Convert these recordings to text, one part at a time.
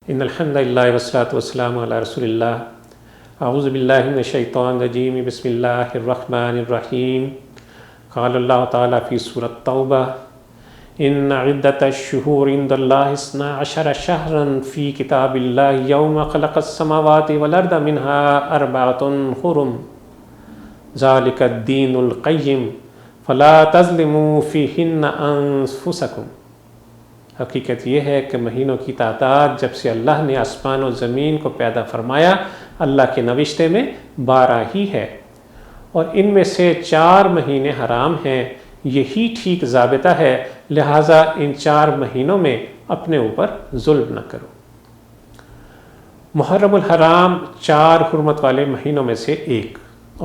ان الحمد للہ والصلاۃ والسلام علی رسول اللہ اعوذ باللہ من الشیطان الرجیم بسم اللہ الرحمن الرحیم قال اللہ تعالیٰ فی سورۃ توبہ ان عدۃ الشہور عند اللہ 12 شہرا فی کتاب اللہ یوم خلق السماوات والارض منها 4 حرم ذلک الدین القیم فلا تظلموا فیہن انفسکم۔ حقیقت یہ ہے کہ مہینوں کی تعداد جب سے اللہ نے آسمان و زمین کو پیدا فرمایا اللہ کے نوشتے میں 12 ہی ہے، اور ان میں سے 4 مہینے حرام ہیں۔ یہی ٹھیک ضابطہ ہے، لہٰذا ان 4 مہینوں میں اپنے اوپر ظلم نہ کرو۔ محرم الحرام 4 حرمت والے مہینوں میں سے ایک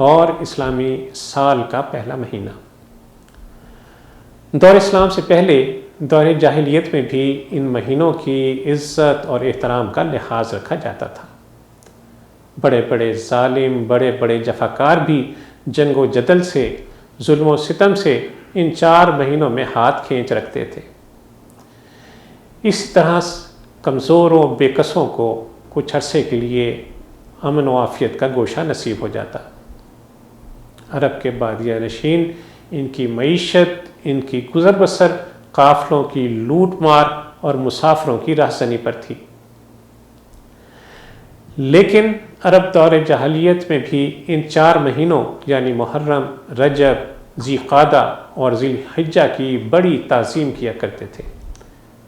اور اسلامی سال کا پہلا مہینہ۔ دور اسلام سے پہلے دور جاہلیت میں بھی ان مہینوں کی عزت اور احترام کا لحاظ رکھا جاتا تھا۔ بڑے بڑے ظالم، بڑے بڑے جفاکار بھی جنگ و جدل سے، ظلم و ستم سے ان 4 مہینوں میں ہاتھ کھینچ رکھتے تھے۔ اس طرح کمزوروں بے کسوں کو کچھ عرصے کے لیے امن و عافیت کا گوشہ نصیب ہو جاتا۔ عرب کے بادیہ نشین، ان کی معیشت، ان کی گزر بسر قافلوں کی لوٹ مار اور مسافروں کی رہزنی پر تھی۔ لیکن عرب دور جاہلیت میں بھی ان 4 مہینوں یعنی محرم، رجب، ذی قعدہ اور ذی الحجہ کی بڑی تعظیم کیا کرتے تھے،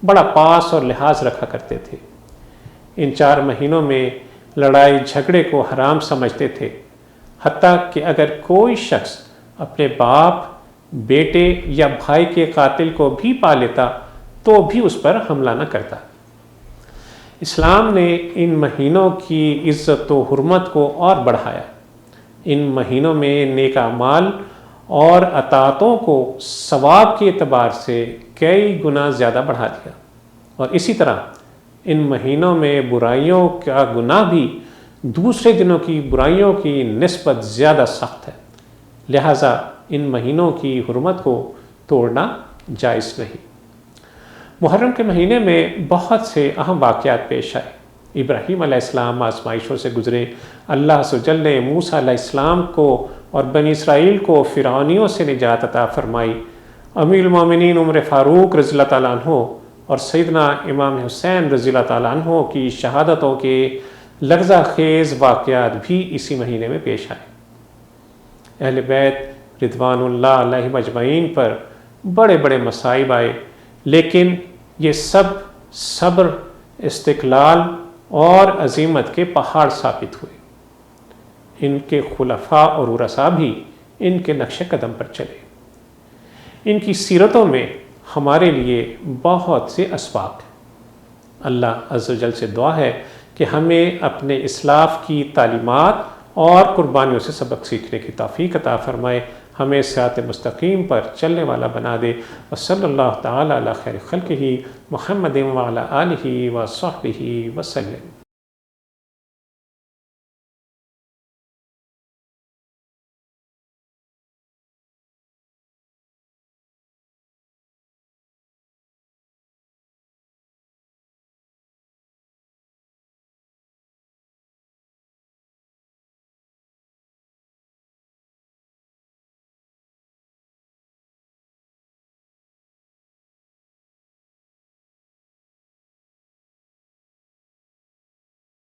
بڑا پاس اور لحاظ رکھا کرتے تھے۔ ان 4 مہینوں میں لڑائی جھگڑے کو حرام سمجھتے تھے، حتیٰ کہ اگر کوئی شخص اپنے باپ، بیٹے یا بھائی کے قاتل کو بھی پا لیتا تو بھی اس پر حملہ نہ کرتا۔ اسلام نے ان مہینوں کی عزت و حرمت کو اور بڑھایا۔ ان مہینوں میں نیک اعمال اور اطاعتوں کو ثواب کے اعتبار سے کئی گنا زیادہ بڑھا دیا، اور اسی طرح ان مہینوں میں برائیوں کا گناہ بھی دوسرے دنوں کی برائیوں کی نسبت زیادہ سخت ہے، لہٰذا ان مہینوں کی حرمت کو توڑنا جائز نہیں۔ محرم کے مہینے میں بہت سے اہم واقعات پیش آئے۔ ابراہیم علیہ السلام آزمائشوں سے گزرے، اللہ عز و جل نے موسیٰ علیہ السلام کو اور بنی اسرائیل کو فرعونیوں سے نجات عطا فرمائی۔ امیر المومنین عمر فاروق رضی اللہ تعالیٰ عنہ اور سیدنا امام حسین رضی اللہ تعالیٰ عنہ کی شہادتوں کے لرزہ خیز واقعات بھی اسی مہینے میں پیش آئے۔ اہل بیت رضوان اللہ علیہ مجمعین پر بڑے بڑے مصائب آئے، لیکن یہ سب صبر، استقلال اور عزیمت کے پہاڑ ثابت ہوئے۔ ان کے خلفاء اور ورثاء بھی ان کے نقش قدم پر چلے۔ ان کی سیرتوں میں ہمارے لیے بہت سے اسباق ہیں۔ اللہ عز و جل سے دعا ہے کہ ہمیں اپنے اسلاف کی تعلیمات اور قربانیوں سے سبق سیکھنے کی توفیق عطا فرمائے، ہمیں صراط مستقیم پر چلنے والا بنا دے۔ وصلی اللہ تعالی علی خیر خلقہ محمد وعلی آلہ وصحبہ وسلم۔